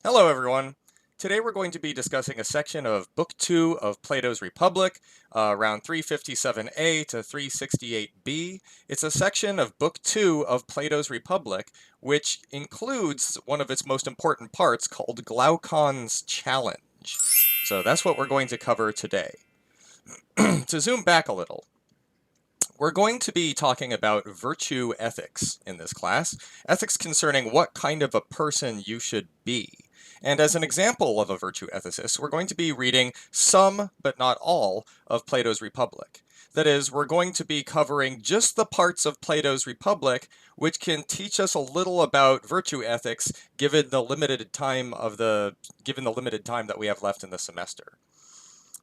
Hello everyone. Today we're going to be discussing a section of Book 2 of Plato's Republic, around 357a to 368b. It's a section of Book 2 of Plato's Republic, which includes one of its most important parts called Glaucon's Challenge. So that's what we're going to cover today. To zoom back a little, we're going to be talking about virtue ethics in this class, ethics concerning what kind of a person you should be. And as an example of a virtue ethicist, we're going to be reading some, but not all, of Plato's Republic. That is, we're going to be covering just the parts of Plato's Republic which can teach us a little about virtue ethics given the limited time that we have left in the semester.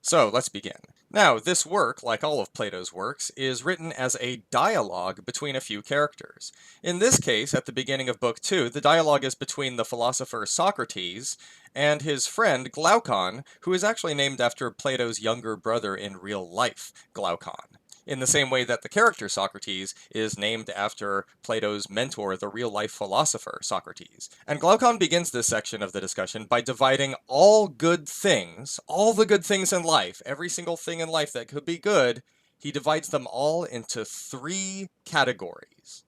So let's begin. Now, this work, like all of Plato's works, is written as a dialogue between a few characters. In this case, at the beginning of Book 2, the dialogue is between the philosopher Socrates and his friend Glaucon, who is actually named after Plato's younger brother in real life, Glaucon. In the same way that the character Socrates is named after Plato's mentor, the real-life philosopher Socrates. And Glaucon begins this section of the discussion by dividing all good things, all the good things in life, every single thing in life that could be good, he divides them all into three categories.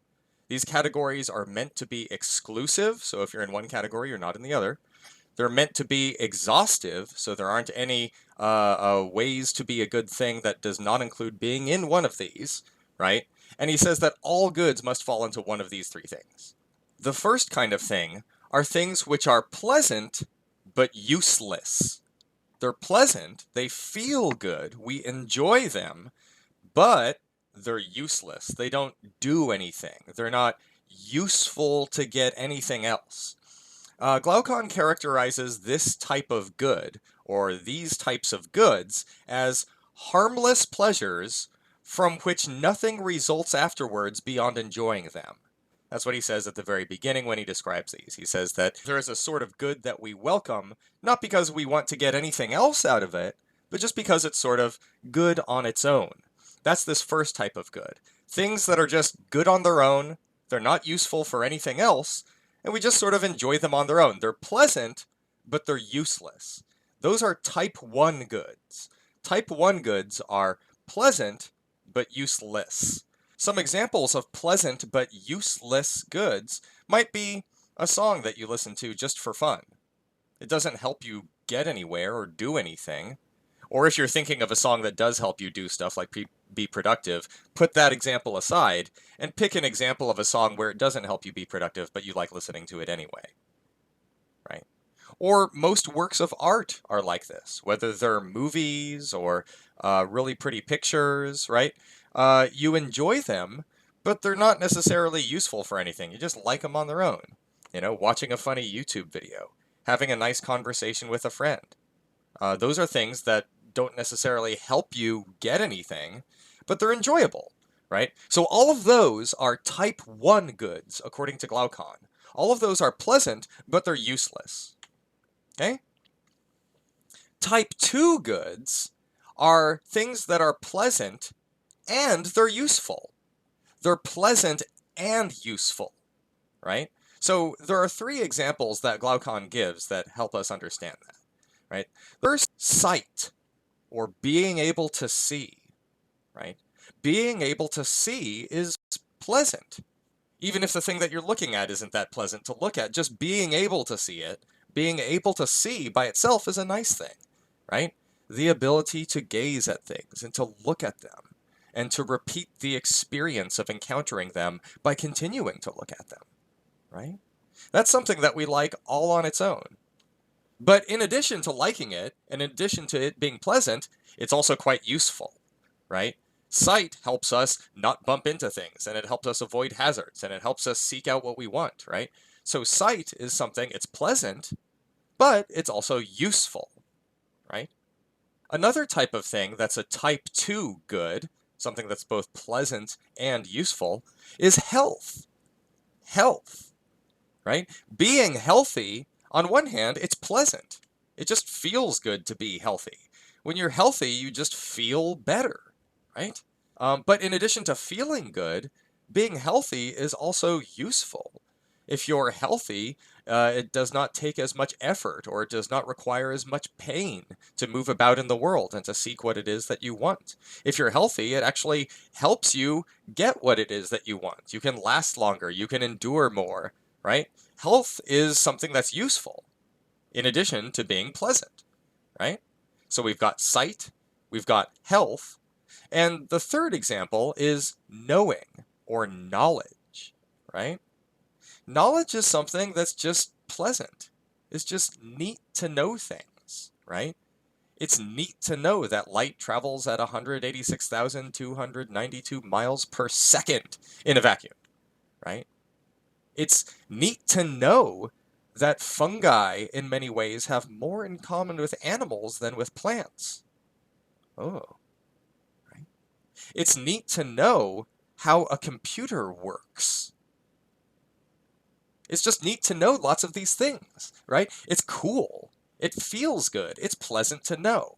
These categories are meant to be exclusive, so if you're in one category, you're not in the other. They're meant to be exhaustive, so there aren't any ways to be a good thing that does not include being in one of these, right? And he says that all goods must fall into one of these three things. The first kind of thing are things which are pleasant but useless. They're pleasant, they feel good, we enjoy them, but they're useless. They don't do anything. They're not useful to get anything else. Glaucon characterizes this type of good, or these types of goods, as harmless pleasures from which nothing results afterwards beyond enjoying them. That's what he says at the very beginning when he describes these. He says that there is a sort of good that we welcome, not because we want to get anything else out of it, but just because it's sort of good on its own. That's this first type of good. Things that are just good on their own, they're not useful for anything else, and we just sort of enjoy them on their own. They're pleasant, but they're useless. Those are type 1 goods. Type 1 goods are pleasant, but useless. Some examples of pleasant but useless goods might be a song that you listen to just for fun. It doesn't help you get anywhere or do anything. Or if you're thinking of a song that does help you do stuff like be productive, put that example aside and pick an example of a song where it doesn't help you be productive, but you like listening to it anyway. Right? Or most works of art are like this, whether they're movies or really pretty pictures, right? You enjoy them, but they're not necessarily useful for anything. You just like them on their own. You know, watching a funny YouTube video, having a nice conversation with a friend. Those are things that don't necessarily help you get anything, but they're enjoyable, right? So all of those are type 1 goods, according to Glaucon. All of those are pleasant, but they're useless. Okay? Type 2 goods are things that are pleasant and they're useful. They're pleasant and useful, right? So there are three examples that Glaucon gives that help us understand that, right? First, sight, or being able to see, right? Being able to see is pleasant. Even if the thing that you're looking at isn't that pleasant to look at, just being able to see it, being able to see by itself is a nice thing, right? The ability to gaze at things and to look at them and to repeat the experience of encountering them by continuing to look at them, right? That's something that we like all on its own. But in addition to liking it, and in addition to it being pleasant, it's also quite useful, right? Sight helps us not bump into things, and it helps us avoid hazards, and it helps us seek out what we want, right? So sight is something, it's pleasant, but it's also useful, right? Another type of thing that's a type 2 good, something that's both pleasant and useful, is health. Health, right? Being healthy, on one hand, it's pleasant. It just feels good to be healthy. When you're healthy, you just feel better, right? But in addition to feeling good, being healthy is also useful. If you're healthy, it does not take as much effort, or it does not require as much pain to move about in the world and to seek what it is that you want. If you're healthy, it actually helps you get what it is that you want. You can last longer, you can endure more, right? Health is something that's useful, in addition to being pleasant, right? So we've got sight, we've got health, and the third example is knowing or knowledge, right? Knowledge is something that's just pleasant. It's just neat to know things, right? It's neat to know that light travels at 186,292 miles per second in a vacuum, right? It's neat to know that fungi, in many ways, have more in common with animals than with plants. Oh, right. It's neat to know how a computer works. It's just neat to know lots of these things, right? It's cool. It feels good. It's pleasant to know.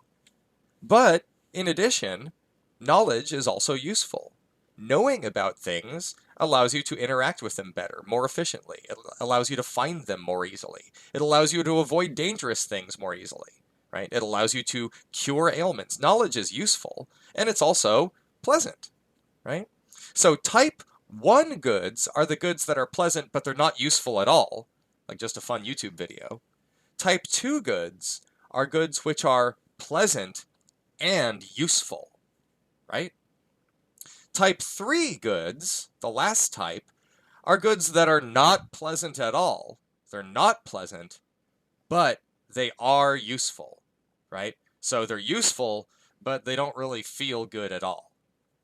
But, in addition, knowledge is also useful. Knowing about things allows you to interact with them better, more efficiently. It allows you to find them more easily. It allows you to avoid dangerous things more easily, right? It allows you to cure ailments. Knowledge is useful, and it's also pleasant, right? So type 1 goods are the goods that are pleasant, but they're not useful at all, like just a fun YouTube video. Type 2 goods are goods which are pleasant and useful, right? Type 3 goods, the last type, are goods that are not pleasant at all. They're not pleasant, but they are useful, right? So they're useful, but they don't really feel good at all,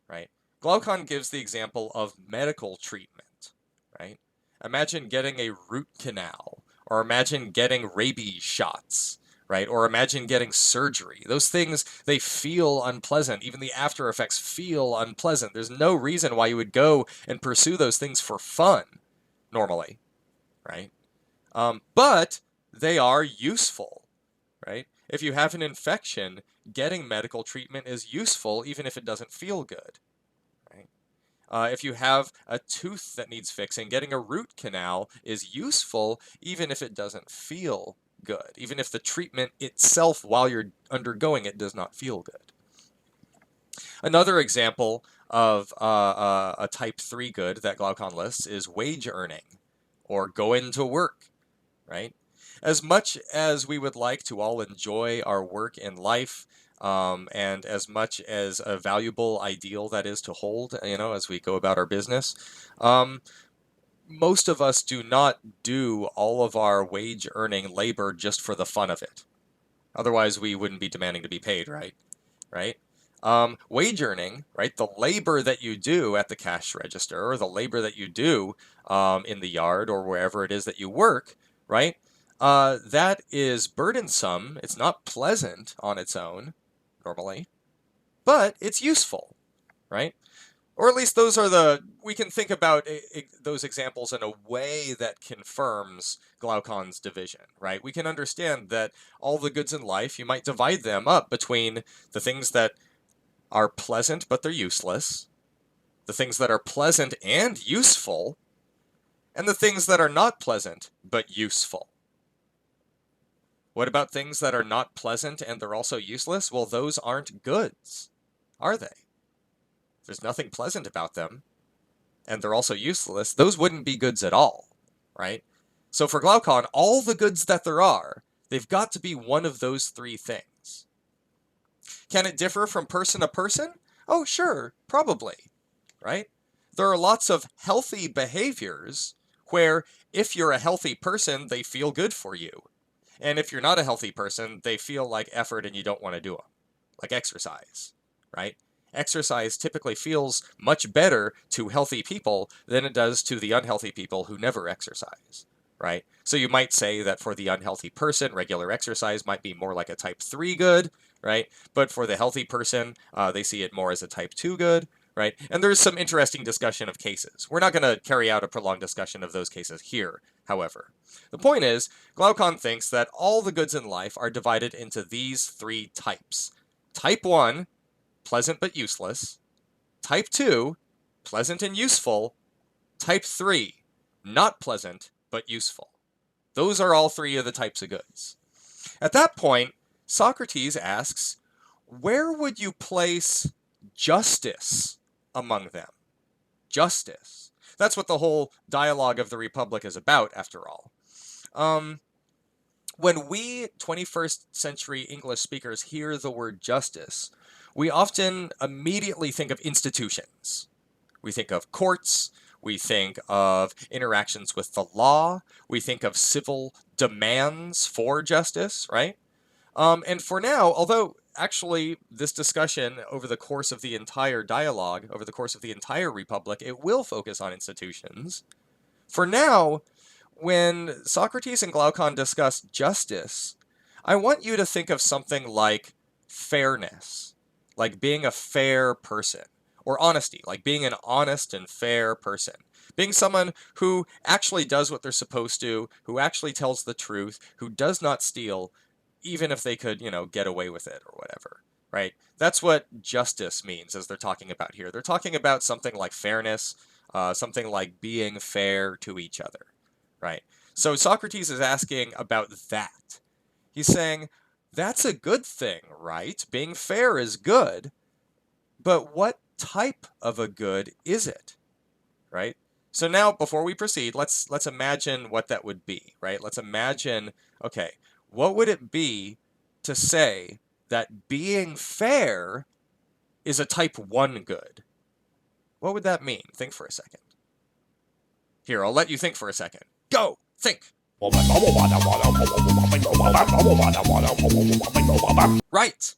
right? Glaucon gives the example of medical treatment, right? Imagine getting a root canal, or imagine getting rabies shots, right? Or imagine getting surgery. Those things, they feel unpleasant. Even the after effects feel unpleasant. There's no reason why you would go and pursue those things for fun, normally, right? But they are useful, right? If you have an infection, getting medical treatment is useful even if it doesn't feel good. If you have a tooth that needs fixing, getting a root canal is useful even if it doesn't feel good, even if the treatment itself while you're undergoing it does not feel good. Another example of a type 3 good that Glaucon lists is wage earning, or going to work, right? As much as we would like to all enjoy our work in life, and as much as a valuable ideal that is to hold, as we go about our business, most of us do not do all of our wage earning labor just for the fun of it. Otherwise, we wouldn't be demanding to be paid, right? Right? Wage earning, right? The labor that you do at the cash register, or the labor that you do in the yard or wherever it is that you work, right? That is burdensome. It's not pleasant on its own, normally, but it's useful, right? Or at least we can think about those examples in a way that confirms Glaucon's division, right? We can understand that all the goods in life, you might divide them up between the things that are pleasant but they're useless, the things that are pleasant and useful, and the things that are not pleasant but useful. What about things that are not pleasant and they're also useless? Well, those aren't goods, are they? There's nothing pleasant about them, and they're also useless. Those wouldn't be goods at all, right? So for Glaucon, all the goods that there are, they've got to be one of those 3 things. Can it differ from person to person? Oh, sure, probably, right? There are lots of healthy behaviors where if you're a healthy person, they feel good for you. And if you're not a healthy person, they feel like effort and you don't want to do them, like exercise, right? Exercise typically feels much better to healthy people than it does to the unhealthy people who never exercise, right? So you might say that for the unhealthy person, regular exercise might be more like a type 3 good, right? But for the healthy person, they see it more as a type 2 good, right? And there's some interesting discussion of cases. We're not going to carry out a prolonged discussion of those cases here, however. The point is, Glaucon thinks that all the goods in life are divided into these 3 types. Type 1, pleasant but useless. Type 2, pleasant and useful. Type 3, not pleasant but useful. Those are all three of the types of goods. At that point, Socrates asks, where would you place justice among them? Justice. That's what the whole dialogue of the Republic is about, after all. When we 21st century English speakers hear the word justice, we often immediately think of institutions. We think of courts, we think of interactions with the law, we think of civil demands for justice, right? And for now, although actually this discussion over the course of the entire dialogue, over the course of the entire Republic, it will focus on institutions. For now, when Socrates and Glaucon discuss justice, I want you to think of something like fairness, like being a fair person, or honesty, like being an honest and fair person, being someone who actually does what they're supposed to, who actually tells the truth, who does not steal, even if they could, get away with it or whatever, right? That's what justice means as they're talking about here. They're talking about something like fairness, something like being fair to each other. Right? So Socrates is asking about that. He's saying, that's a good thing, right? Being fair is good, but what type of a good is it? Right? So now, before we proceed, let's imagine what that would be, right? Let's imagine, okay, what would it be to say that being fair is a type 1 good? What would that mean? Think for a second. Here, I'll let you think for a second. Go! Think! Right!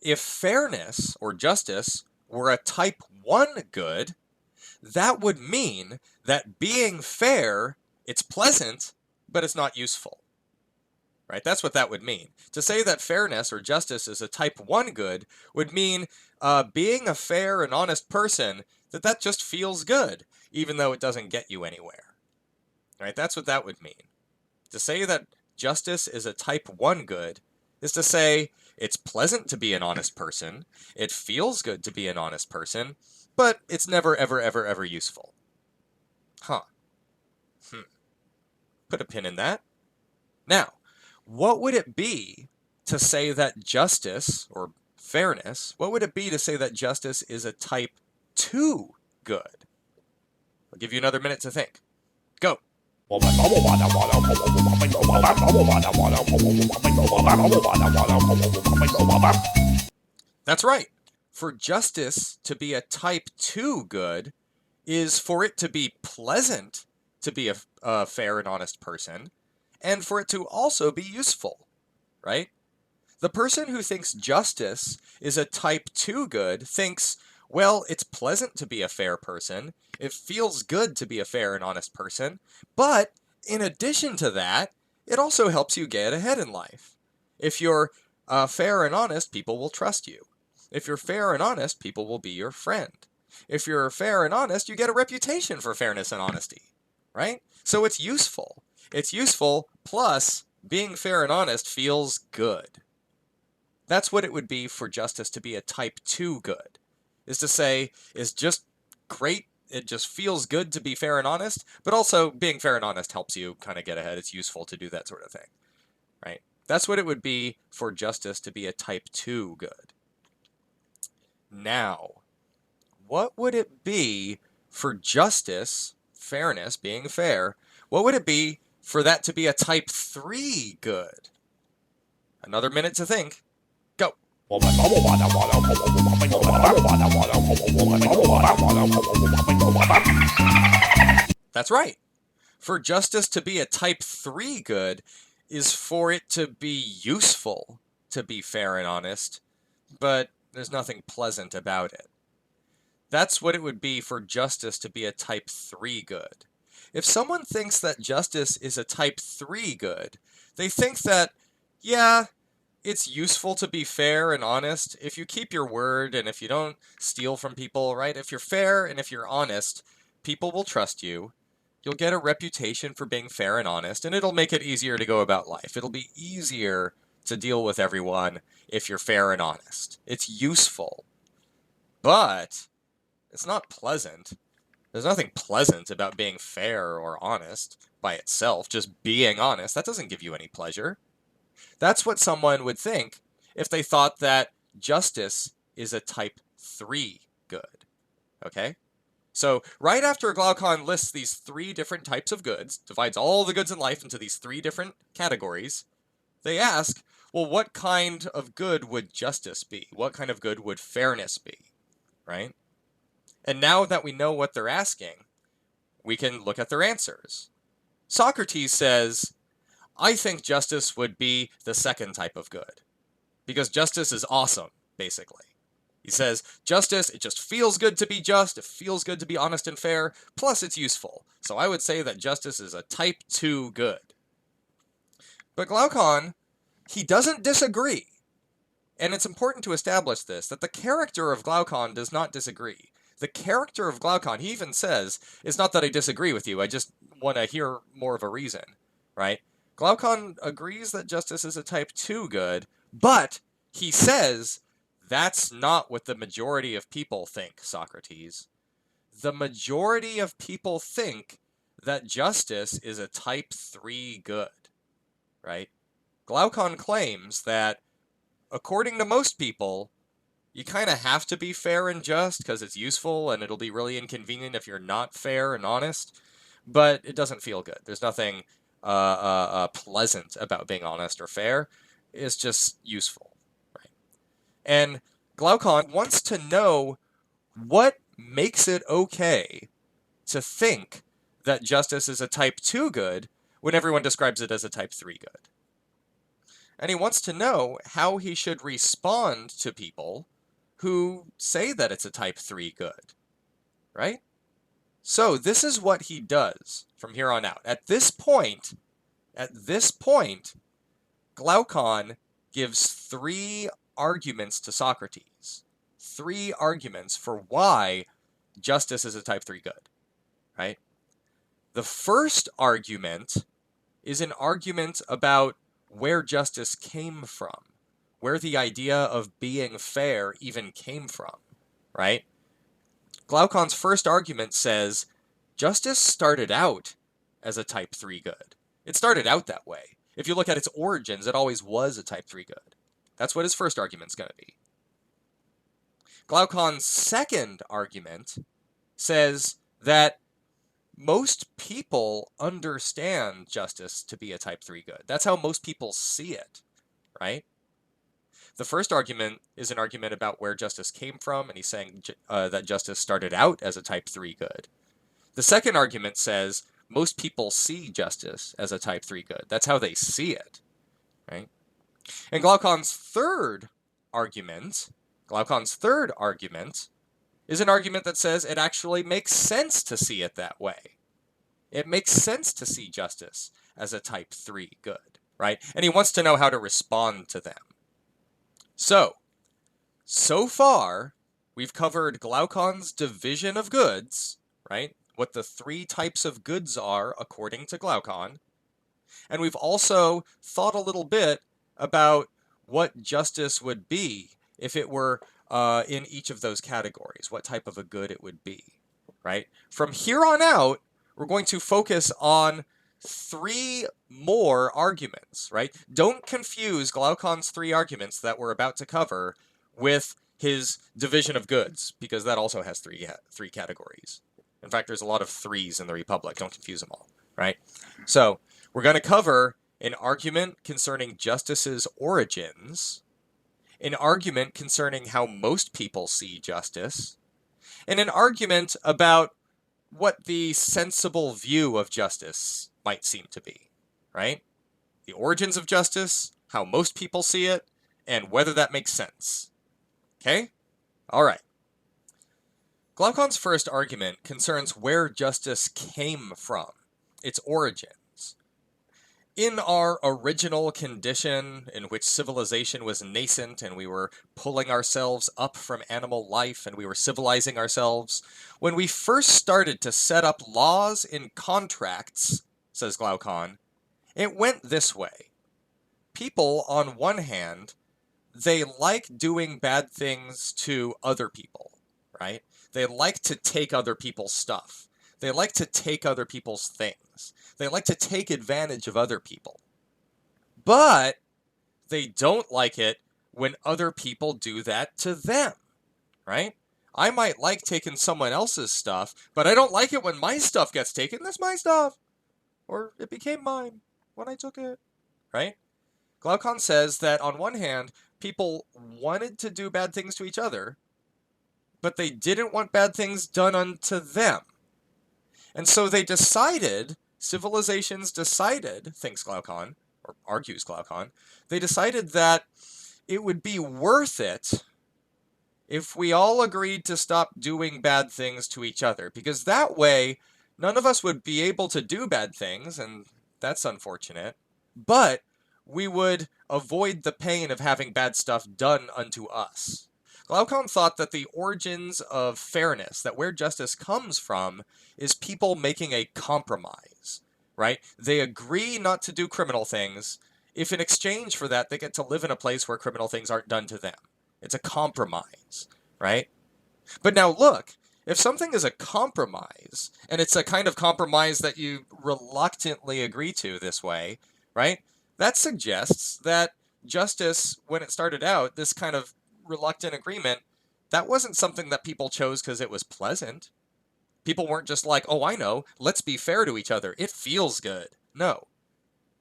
If fairness, or justice, were a type 1 good, that would mean that being fair, it's pleasant, but it's not useful. Right? That's what that would mean. To say that fairness or justice is a type 1 good would mean being a fair and honest person, that just feels good, even though it doesn't get you anywhere. Right? That's what that would mean. To say that justice is a type 1 good is to say it's pleasant to be an honest person, it feels good to be an honest person, but it's never, ever, ever, ever useful. Huh. Put a pin in that. Now, what would it be to say that justice, or fairness, what would it be to say that justice is a type 2 good? I'll give you another minute to think. Go. That's right. For justice to be a type 2 good is for it to be pleasant to be a fair and honest person, and for it to also be useful, right? The person who thinks justice is a type 2 good thinks, well, it's pleasant to be a fair person, it feels good to be a fair and honest person, but in addition to that, it also helps you get ahead in life. If you're fair and honest, people will trust you. If you're fair and honest, people will be your friend. If you're fair and honest, you get a reputation for fairness and honesty, right? So it's useful. It's useful, plus being fair and honest feels good. That's what it would be for justice to be a type 2 good. Is to say, it's just great, it just feels good to be fair and honest, but also being fair and honest helps you kind of get ahead. It's useful to do that sort of thing, right? That's what it would be for justice to be a type 2 good. Now, what would it be for justice, fairness, being fair, what would it be for that to be a type 3 good? Another minute to think. Go. That's right. For justice to be a type 3 good is for it to be useful to be fair and honest, but there's nothing pleasant about it. That's what it would be for justice to be a type 3 good. If someone thinks that justice is a type 3 good, they think that, yeah, it's useful to be fair and honest if you keep your word and if you don't steal from people, right? If you're fair and if you're honest, people will trust you. You'll get a reputation for being fair and honest, and it'll make it easier to go about life. It'll be easier to deal with everyone if you're fair and honest. It's useful, but it's not pleasant. There's nothing pleasant about being fair or honest by itself. Just being honest, that doesn't give you any pleasure. That's what someone would think if they thought that justice is a type 3 good. Okay? So right after Glaucon lists these 3 different types of goods, divides all the goods in life into these 3 different categories, they ask, well, what kind of good would justice be? What kind of good would fairness be? Right? And now that we know what they're asking, we can look at their answers. Socrates says, I think justice would be the second type of good, because justice is awesome, basically. He says, justice, it just feels good to be just, it feels good to be honest and fair, plus it's useful. So I would say that justice is a type 2 good. But Glaucon, he doesn't disagree. And it's important to establish this, that the character of Glaucon does not disagree. The character of Glaucon, he even says, is not that I disagree with you, I just want to hear more of a reason, right? Glaucon agrees that justice is a type 2 good, but he says, that's not what the majority of people think, Socrates. The majority of people think that justice is a type 3 good, right? Glaucon claims that, according to most people, you kind of have to be fair and just because it's useful and it'll be really inconvenient if you're not fair and honest, but it doesn't feel good. There's nothing pleasant about being honest or fair. It's just useful. And Glaucon wants to know what makes it okay to think that justice is a type 2 good when everyone describes it as a type 3 good. And he wants to know how he should respond to people who say that it's a type 3 good, right? So this is what he does from here on out. At this point, Glaucon gives 3 arguments to Socrates. 3 arguments for why justice is a type 3 good, right? The first argument is an argument about where justice came from, where the idea of being fair even came from, right? Glaucon's first argument says justice started out as a type 3 good. It started out that way. If you look at its origins, it always was a type 3 good. That's what his first argument's going to be. Glaucon's second argument says that most people understand justice to be a type 3 good. That's how most people see it, right? The first argument is an argument about where justice came from, and he's saying that justice started out as a type 3 good. The second argument says most people see justice as a type 3 good. That's how they see it, right? And Glaucon's third argument is an argument that says it actually makes sense to see it that way. It makes sense to see justice as a type 3 good, right? And he wants to know how to respond to them. So far, we've covered Glaucon's division of goods, right? What the 3 types of goods are according to Glaucon. And we've also thought a little bit about what justice would be if it were in each of those categories, what type of a good it would be, right? From here on out, we're going to focus on 3 more arguments, right? Don't confuse Glaucon's 3 arguments that we're about to cover with his division of goods, because that also has 3 categories. In fact, there's a lot of 3s in the Republic. Don't confuse them all, right? So we're going to cover an argument concerning justice's origins, an argument concerning how most people see justice, and an argument about what the sensible view of justice might seem to be, right? The origins of justice, how most people see it, and whether that makes sense. Okay? All right. Glaucon's first argument concerns where justice came from, its origins. In our original condition, in which civilization was nascent and we were pulling ourselves up from animal life and we were civilizing ourselves, when we first started to set up laws in contracts, says Glaucon, it went this way. People, on one hand, they like doing bad things to other people, right? They like to take other people's stuff. They like to take other people's things. They like to take advantage of other people. But they don't like it when other people do that to them, right? I might like taking someone else's stuff, but I don't like it when my stuff gets taken. That's my stuff. Or it became mine when I took it, right? Glaucon says that on one hand, people wanted to do bad things to each other, but they didn't want bad things done unto them. And so they decided, civilizations decided, thinks Glaucon, or argues Glaucon, they decided that it would be worth it if we all agreed to stop doing bad things to each other, because that way none of us would be able to do bad things, and that's unfortunate, but we would avoid the pain of having bad stuff done unto us. Glaucon thought that the origins of fairness, that where justice comes from, is people making a compromise, right? They agree not to do criminal things, if in exchange for that they get to live in a place where criminal things aren't done to them. It's a compromise, right? But now look, if something is a compromise, and it's a kind of compromise that you reluctantly agree to this way, right? That suggests that justice, when it started out, this kind of reluctant agreement, that wasn't something that people chose because it was pleasant. People weren't just like, oh, I know, let's be fair to each other. It feels good. No.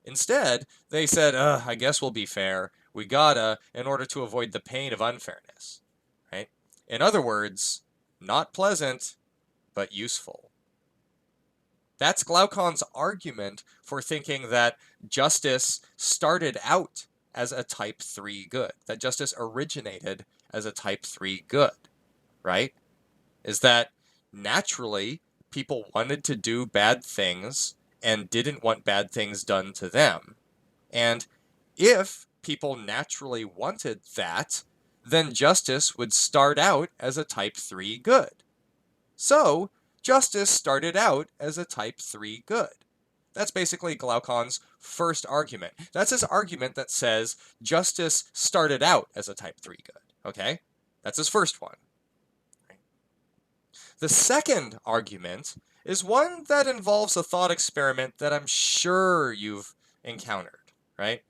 Instead, they said, I guess we'll be fair. We gotta, in order to avoid the pain of unfairness, right? In other words, not pleasant, but useful. That's Glaucon's argument for thinking that justice started out as a type 3 good, that justice originated as a type 3 good, right? Is that naturally people wanted to do bad things and didn't want bad things done to them. And if people naturally wanted that, then justice would start out as a type 3 good. So, justice started out as a type 3 good. That's basically Glaucon's first argument. That's his argument that says justice started out as a type 3 good, okay? That's his first one. The second argument is one that involves a thought experiment that I'm sure you've encountered, right?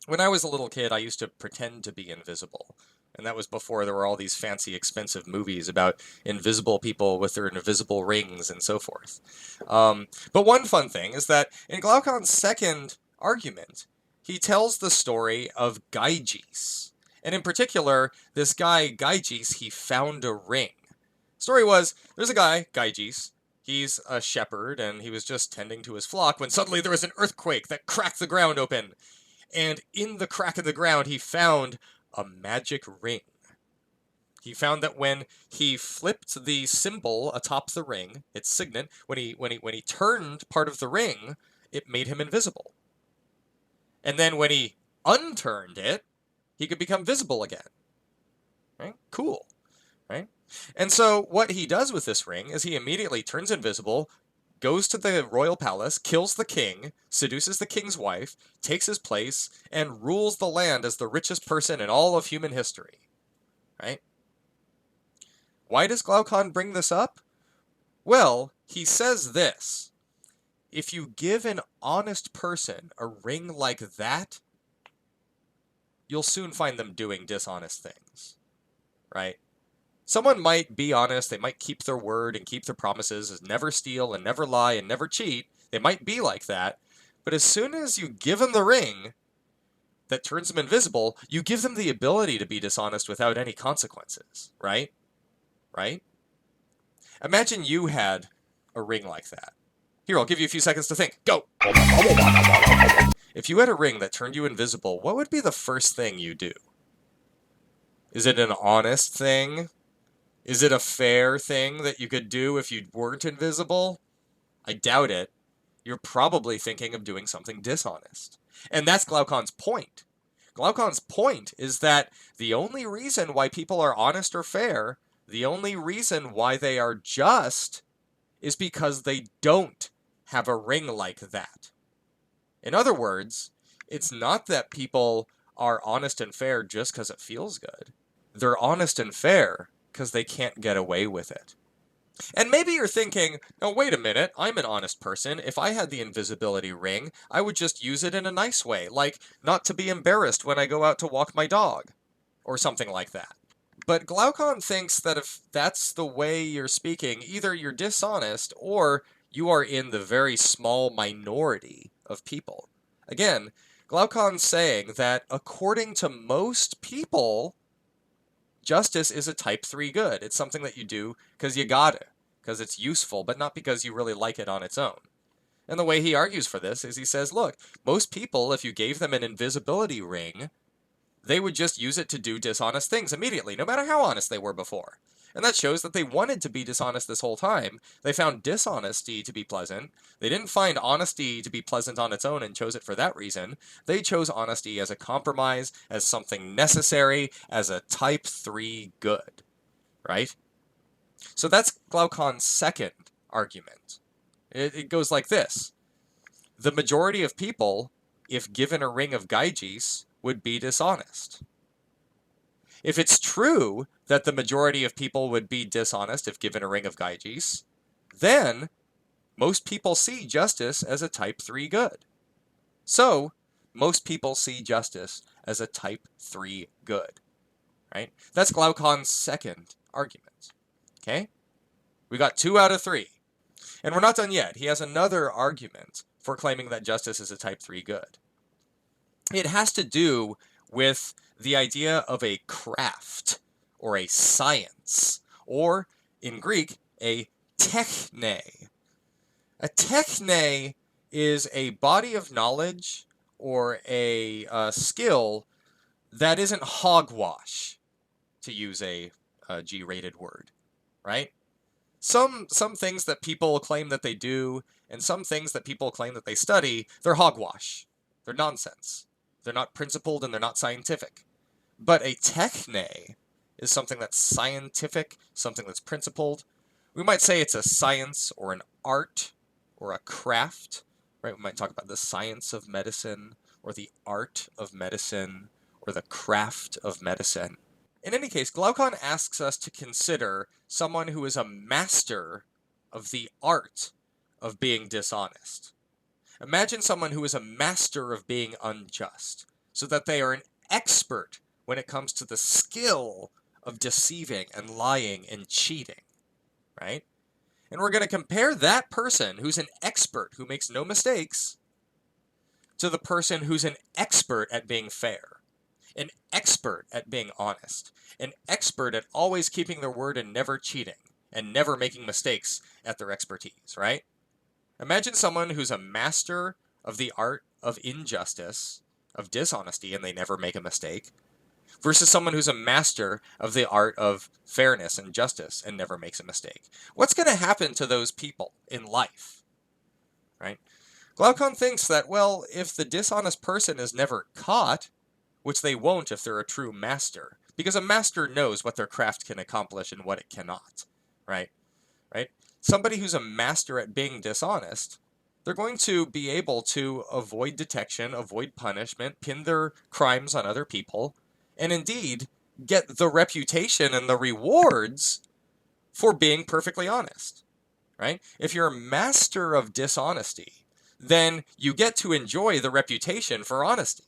When I was a little kid, I used to pretend to be invisible. And that was before there were all these fancy, expensive movies about invisible people with their invisible rings and so forth. But one fun thing is that in Glaucon's second argument, he tells the story of Gyges. And in particular, this guy, Gyges, he found a ring. The story was, there's a guy, Gyges, he's a shepherd, and he was just tending to his flock when suddenly there was an earthquake that cracked the ground open. And in the crack of the ground, he found a magic ring. He found that when he flipped the symbol atop the ring, its signet, when he turned part of the ring, it made him invisible. And then when he unturned it, he could become visible again. Right? Cool. Right? And so what he does with this ring is he immediately turns invisible, goes to the royal palace, kills the king, seduces the king's wife, takes his place, and rules the land as the richest person in all of human history. Right? Why does Glaucon bring this up? Well, he says this. If you give an honest person a ring like that, you'll soon find them doing dishonest things. Right? Someone might be honest, they might keep their word and keep their promises, and never steal and never lie and never cheat. They might be like that. But as soon as you give them the ring that turns them invisible, you give them the ability to be dishonest without any consequences, right? Right? Imagine you had a ring like that. Here, I'll give you a few seconds to think. Go! If you had a ring that turned you invisible, what would be the first thing you do? Is it an honest thing? Is it a fair thing that you could do if you weren't invisible? I doubt it. You're probably thinking of doing something dishonest. And that's Glaucon's point. Glaucon's point is that the only reason why people are honest or fair, the only reason why they are just, is because they don't have a ring like that. In other words, it's not that people are honest and fair just because it feels good. They're honest and fair because they can't get away with it. And maybe you're thinking, oh, wait a minute, I'm an honest person. If I had the invisibility ring, I would just use it in a nice way, like not to be embarrassed when I go out to walk my dog, or something like that. But Glaucon thinks that if that's the way you're speaking, either you're dishonest or you are in the very small minority of people. Again, Glaucon's saying that according to most people, justice is a type 3 good. It's something that you do because you gotta, because it's useful, but not because you really like it on its own. And the way he argues for this is he says, look, most people, if you gave them an invisibility ring, they would just use it to do dishonest things immediately, no matter how honest they were before. And that shows that they wanted to be dishonest this whole time. They found dishonesty to be pleasant. They didn't find honesty to be pleasant on its own and chose it for that reason. They chose honesty as a compromise, as something necessary, as a type 3 good. Right? So that's Glaucon's second argument. It goes like this. The majority of people, if given a ring of Gyges, would be dishonest. If it's true that the majority of people would be dishonest if given a ring of Gyges, then most people see justice as a type 3 good. So, most people see justice as a type 3 good. Right? That's Glaucon's second argument. Okay? We got 2 out of 3. And we're not done yet. He has another argument for claiming that justice is a type 3 good. It has to do with the idea of a craft, or a science, or, in Greek, a technê. A technê is a body of knowledge or a skill that isn't hogwash, to use a G-rated word, right? Some things that people claim that they do, and some things that people claim that they study, they're hogwash. They're nonsense. They're not principled and they're not scientific. But a technê is something that's scientific, something that's principled. We might say it's a science or an art or a craft, right? We might talk about the science of medicine or the art of medicine or the craft of medicine. In any case, Glaucon asks us to consider someone who is a master of the art of being dishonest. Imagine someone who is a master of being unjust, so that they are an expert when it comes to the skill of deceiving and lying and cheating, right? And we're going to compare that person who's an expert, who makes no mistakes, to the person who's an expert at being fair, an expert at being honest, an expert at always keeping their word and never cheating, and never making mistakes at their expertise, right? Imagine someone who's a master of the art of injustice, of dishonesty, and they never make a mistake, versus someone who's a master of the art of fairness and justice and never makes a mistake. What's going to happen to those people in life, right? Glaucon thinks that, well, if the dishonest person is never caught, which they won't if they're a true master, because a master knows what their craft can accomplish and what it cannot, right? Somebody who's a master at being dishonest, they're going to be able to avoid detection, avoid punishment, pin their crimes on other people, and indeed get the reputation and the rewards for being perfectly honest, right? If you're a master of dishonesty, then you get to enjoy the reputation for honesty,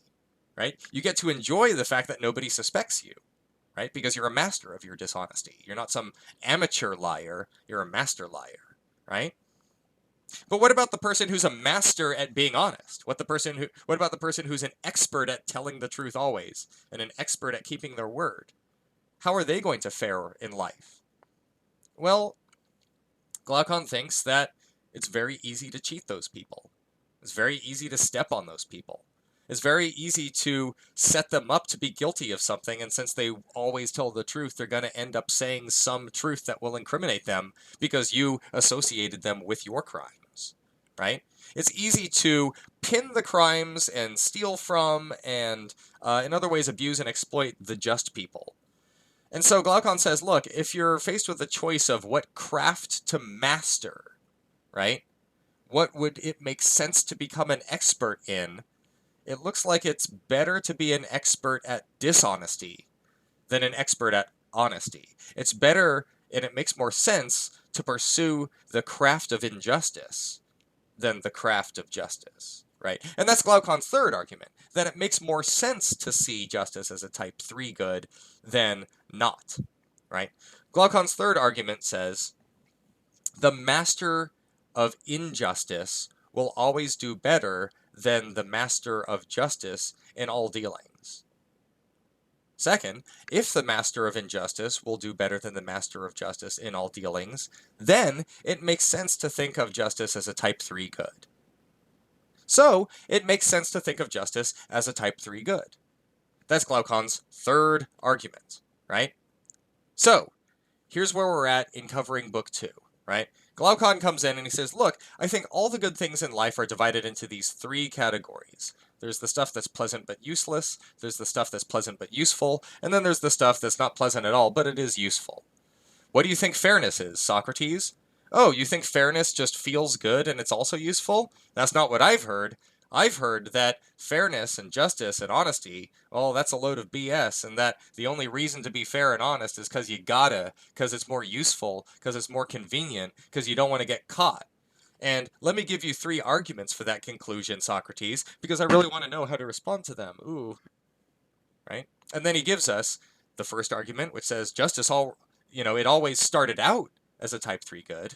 right? You get to enjoy the fact that nobody suspects you, right? Because you're a master of your dishonesty. You're not some amateur liar, you're a master liar, right? But what about the person who's a master at being honest? What about the person who's an expert at telling the truth always, and an expert at keeping their word? How are they going to fare in life? Well, Glaucon thinks that it's very easy to cheat those people. It's very easy to step on those people. It's very easy to set them up to be guilty of something, and since they always tell the truth, they're going to end up saying some truth that will incriminate them because you associated them with your crimes, right? It's easy to pin the crimes and steal from and, in other ways, abuse and exploit the just people. And so Glaucon says, look, if you're faced with a choice of what craft to master, right? What would it make sense to become an expert in? It looks like it's better to be an expert at dishonesty than an expert at honesty. It's better, and it makes more sense to pursue the craft of injustice than the craft of justice, right? And that's Glaucon's third argument, that it makes more sense to see justice as a type 3 good than not, right? Glaucon's third argument says, the master of injustice will always do better than the master of justice in all dealings. Second, if the master of injustice will do better than the master of justice in all dealings, then it makes sense to think of justice as a type 3 good. So, it makes sense to think of justice as a type 3 good. That's Glaucon's third argument, right? So, here's where we're at in covering book 2, right? Glaucon comes in and he says, look, I think all the good things in life are divided into these 3 categories. There's the stuff that's pleasant but useless, there's the stuff that's pleasant but useful, and then there's the stuff that's not pleasant at all, but it is useful. What do you think fairness is, Socrates? Oh, you think fairness just feels good and it's also useful? That's not what I've heard. I've heard that fairness and justice and honesty, well, that's a load of BS, and that the only reason to be fair and honest is because you gotta, because it's more useful, because it's more convenient, because you don't want to get caught. And let me give you 3 arguments for that conclusion, Socrates, because I really want to know how to respond to them. Ooh. Right? And then he gives us the first argument, which says justice it always started out as a type 3 good.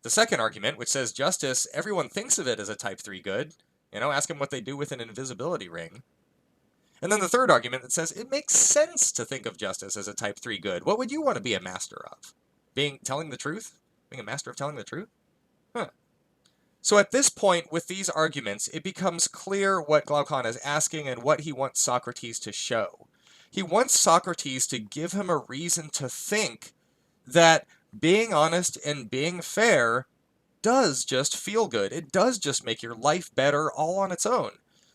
The second argument, which says justice, everyone thinks of it as a type 3 good. Ask them what they do with an invisibility ring. And then the third argument that says it makes sense to think of justice as a type 3 good. What would you want to be a master of? Telling the truth? Being a master of telling the truth? Huh. So at this point, with these arguments, it becomes clear what Glaucon is asking and what he wants Socrates to show. He wants Socrates to give him a reason to think that being honest and being fair does just feel good. It does just make your life better all on its own.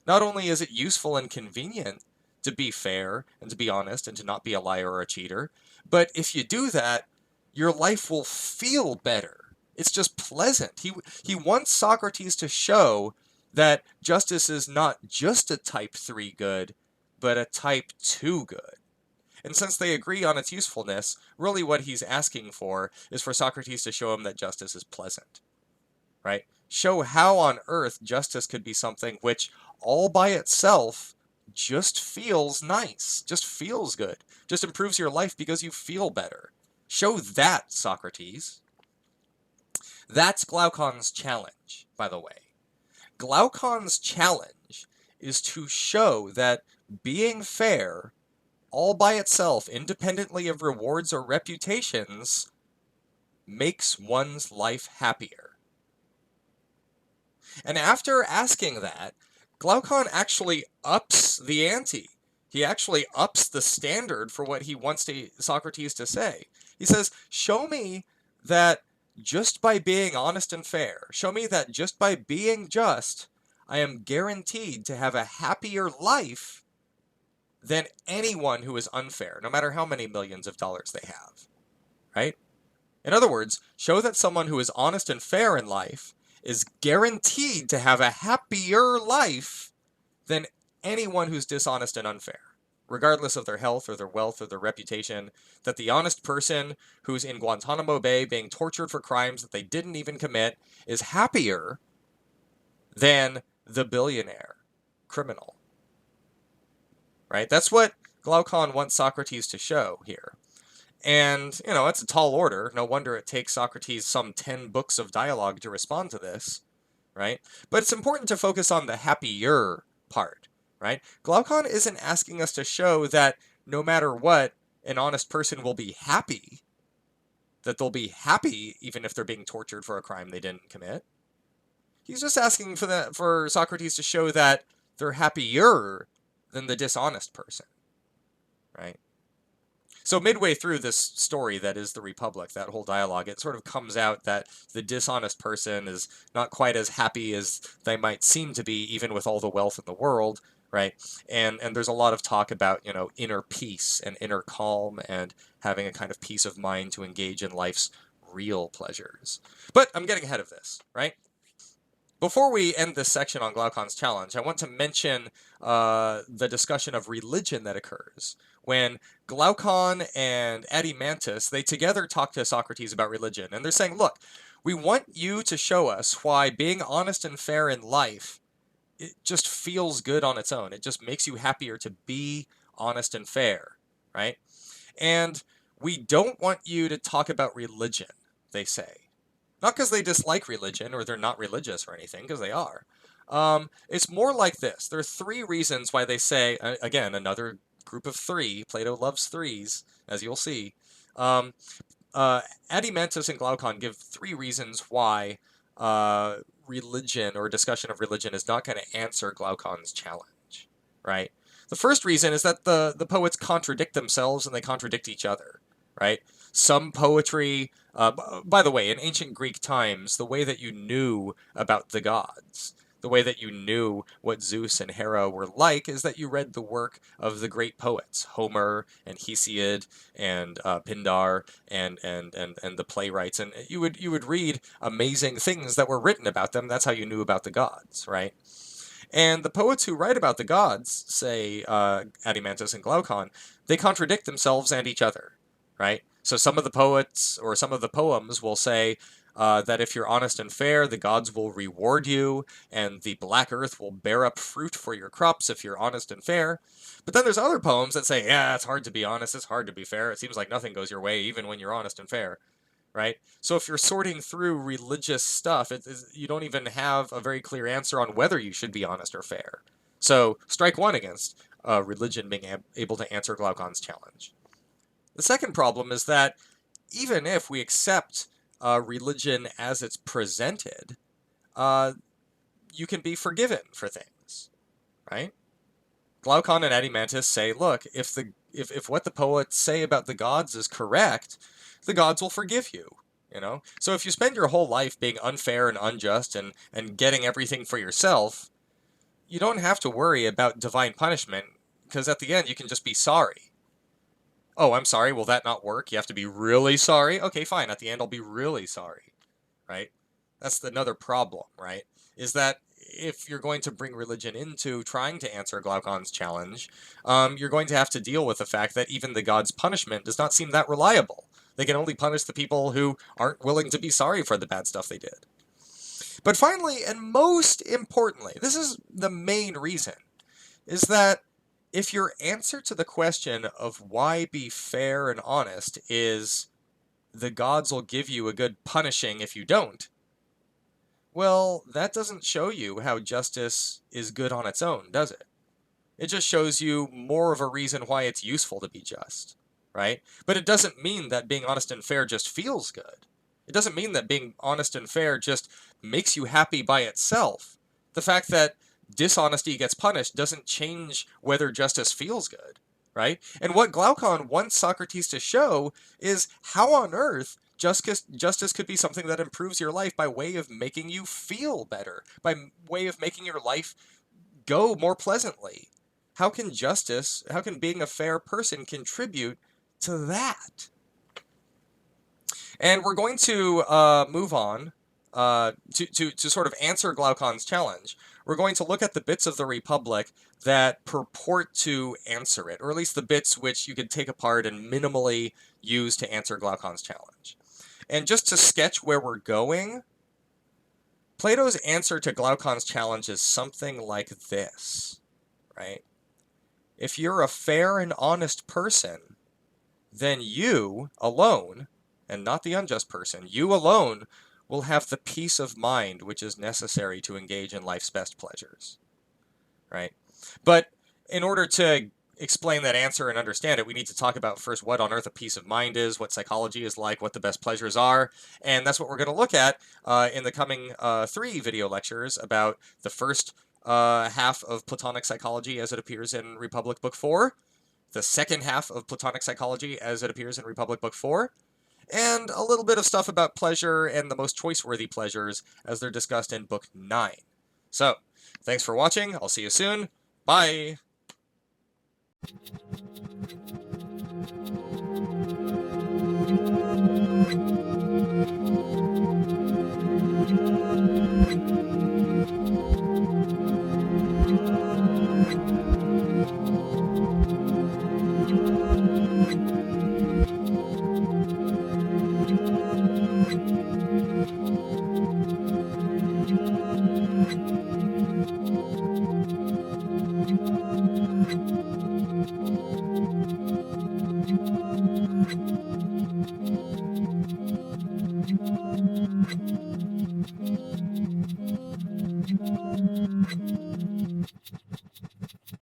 Not only is it useful and convenient to be fair and to be honest and to not be a liar or a cheater, but if you do that, your life will feel better. It's just pleasant. He wants Socrates to show that justice is not just a type 3 good, but a type 2 good. And since they agree on its usefulness, really what he's asking for is for Socrates to show him that justice is pleasant. Right? Show how on earth justice could be something which all by itself just feels nice, just feels good, just improves your life because you feel better. Show that, Socrates. That's Glaucon's challenge, by the way. Glaucon's challenge is to show that being fair, all by itself, independently of rewards or reputations, makes one's life happier. And after asking that, Glaucon actually ups the ante. He actually ups the standard for what he wants Socrates to say. He says, show me that just by being honest and fair, show me that just by being just, I am guaranteed to have a happier life than anyone who is unfair, no matter how many millions of dollars they have. Right? In other words, show that someone who is honest and fair in life is guaranteed to have a happier life than anyone who's dishonest and unfair, regardless of their health or their wealth or their reputation, that the honest person who's in Guantanamo Bay being tortured for crimes that they didn't even commit is happier than the billionaire criminal. Right? That's what Glaucon wants Socrates to show here. And, it's a tall order. No wonder it takes Socrates some 10 books of dialogue to respond to this, right? But it's important to focus on the happier part, right? Glaucon isn't asking us to show that no matter what, an honest person will be happy, that they'll be happy even if they're being tortured for a crime they didn't commit. He's just asking for Socrates to show that they're happier than the dishonest person, right? So midway through this story that is the Republic, that whole dialogue, it sort of comes out that the dishonest person is not quite as happy as they might seem to be, even with all the wealth in the world, right? And there's a lot of talk about, inner peace and inner calm and having a kind of peace of mind to engage in life's real pleasures. But I'm getting ahead of this, right? Before we end this section on Glaucon's challenge, I want to mention the discussion of religion that occurs. When Glaucon and Adeimantus, they together talk to Socrates about religion, and they're saying, look, we want you to show us why being honest and fair in life, it just feels good on its own. It just makes you happier to be honest and fair, right? And we don't want you to talk about religion, they say. Not because they dislike religion or they're not religious or anything, because they are. It's more like this. There are three reasons why they say, again, another group of three. Plato loves threes, as you'll see. Adeimantus and Glaucon give three reasons why religion or discussion of religion is not going to answer Glaucon's challenge, right? The first reason is that the poets contradict themselves and they contradict each other, right? Some poetry, by the way, in ancient Greek times, the way that you knew about the gods, the way that you knew what Zeus and Hera were like, is that you read the work of the great poets, Homer and Hesiod and Pindar and the playwrights, and you would read amazing things that were written about them. That's how you knew about the gods, right? And the poets who write about the gods, say Adeimantus and Glaucon, they contradict themselves and each other, right? So some of the poets or some of the poems will say that if you're honest and fair, the gods will reward you, and the black earth will bear up fruit for your crops if you're honest and fair. But then there's other poems that say, yeah, it's hard to be honest, it's hard to be fair, it seems like nothing goes your way even when you're honest and fair, right? So if you're sorting through religious stuff, you don't even have a very clear answer on whether you should be honest or fair. So strike one against religion being able to answer Glaucon's challenge. The second problem is that even if we accept religion as it's presented, you can be forgiven for things, right? Glaucon and Adeimantus say, look, if what the poets say about the gods is correct, the gods will forgive you, you know? So if you spend your whole life being unfair and unjust and getting everything for yourself, you don't have to worry about divine punishment, because at the end you can just be sorry. Oh, I'm sorry, will that not work? You have to be really sorry? Okay, fine, at the end I'll be really sorry, right? That's another problem, right? Is that if you're going to bring religion into trying to answer Glaucon's challenge, you're going to have to deal with the fact that even the gods' punishment does not seem that reliable. They can only punish the people who aren't willing to be sorry for the bad stuff they did. But finally, and most importantly, this is the main reason, is that if your answer to the question of why be fair and honest is the gods will give you a good punishing if you don't, well, that doesn't show you how justice is good on its own, does it? It just shows you more of a reason why it's useful to be just, right? But it doesn't mean that being honest and fair just feels good. It doesn't mean that being honest and fair just makes you happy by itself. The fact that dishonesty gets punished doesn't change whether justice feels good, right? And what Glaucon wants Socrates to show is how on earth justice could be something that improves your life by way of making you feel better, by way of making your life go more pleasantly. How can being a fair person contribute to that? And we're going to move on to sort of answer Glaucon's challenge. We're going to look at the bits of the Republic that purport to answer it, or at least the bits which you could take apart and minimally use to answer Glaucon's challenge. And just to sketch where we're going, Plato's answer to Glaucon's challenge is something like this, right? If you're a fair and honest person, then you alone, and not the unjust person, you alone will have the peace of mind which is necessary to engage in life's best pleasures, right? But in order to explain that answer and understand it, we need to talk about first what on earth a peace of mind is, what psychology is like, what the best pleasures are, and that's what we're going to look at in the coming 3 video lectures about the first half of Platonic psychology as it appears in Republic Book 4, the second half of Platonic psychology as it appears in Republic Book 4, and a little bit of stuff about pleasure and the most choice-worthy pleasures as they're discussed in Book 9. So, thanks for watching, I'll see you soon, bye!